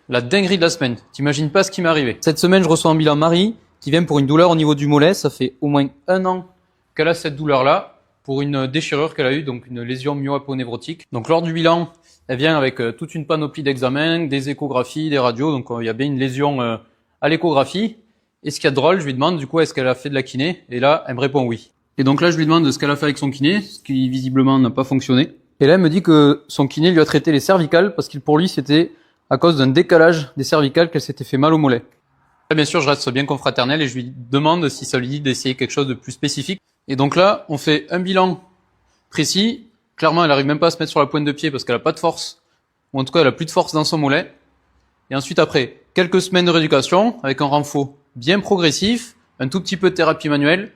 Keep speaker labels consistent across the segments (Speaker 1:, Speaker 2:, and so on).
Speaker 1: La dinguerie de la semaine. T'imagines pas ce qui m'est arrivé. Cette semaine, je reçois un bilan Marie qui vient pour une douleur au niveau du mollet. Ça fait au moins 1 an qu'elle a cette douleur-là pour une déchirure qu'elle a eue, donc une lésion myo-aponévrotique. Donc lors du bilan, elle vient avec toute une panoplie d'examens, des échographies, des radios. Donc il y a bien une lésion à l'échographie. Et ce qu'il y a de drôle, je lui demande du coup est-ce qu'elle a fait de la kiné. Et là, elle me répond oui. Et donc là, je lui demande de ce qu'elle a fait avec son kiné, ce qui visiblement n'a pas fonctionné. Et là, elle me dit que son kiné lui a traité les cervicales parce que pour lui, c'était à cause d'un décalage des cervicales qu'elle s'était fait mal au mollet. Là, bien sûr, je reste bien confraternel et je lui demande si ça lui dit d'essayer quelque chose de plus spécifique. Et donc là, on fait un bilan précis. Clairement, elle arrive même pas à se mettre sur la pointe de pied parce qu'elle a pas de force, ou en tout cas, elle a plus de force dans son mollet. Et ensuite, après, quelques semaines de rééducation avec un renfort bien progressif, un tout petit peu de thérapie manuelle,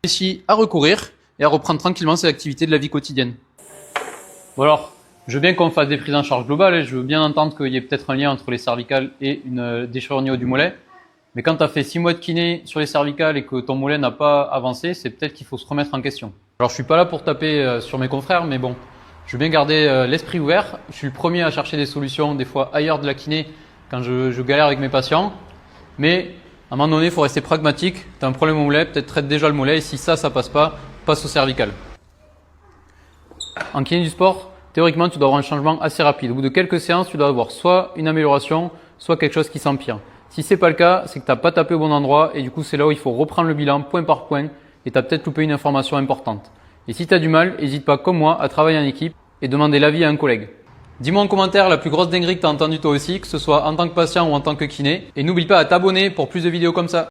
Speaker 1: réussit à recourir et à reprendre tranquillement ses activités de la vie quotidienne. Bon alors, je veux bien qu'on fasse des prises en charge globales et je veux bien entendre qu'il y ait peut-être un lien entre les cervicales et une déchirure au niveau du mollet. Mais quand tu as fait 6 mois de kiné sur les cervicales et que ton mollet n'a pas avancé, c'est peut-être qu'il faut se remettre en question. Alors je suis pas là pour taper sur mes confrères, mais bon, je veux bien garder l'esprit ouvert. Je suis le premier à chercher des solutions, des fois ailleurs de la kiné, quand je galère avec mes patients. Mais à un moment donné, il faut rester pragmatique. Tu as un problème au mollet, peut-être traite déjà le mollet et si ça passe pas, passe au cervical. En kiné du sport, théoriquement, tu dois avoir un changement assez rapide. Au bout de quelques séances, tu dois avoir soit une amélioration, soit quelque chose qui s'empire. Si c'est pas le cas, c'est que tu n'as pas tapé au bon endroit et du coup, c'est là où il faut reprendre le bilan point par point et tu as peut-être loupé une information importante. Et si tu as du mal, n'hésite pas comme moi à travailler en équipe et demander l'avis à un collègue. Dis-moi en commentaire la plus grosse dinguerie que tu as entendue toi aussi, que ce soit en tant que patient ou en tant que kiné. Et n'oublie pas à t'abonner pour plus de vidéos comme ça.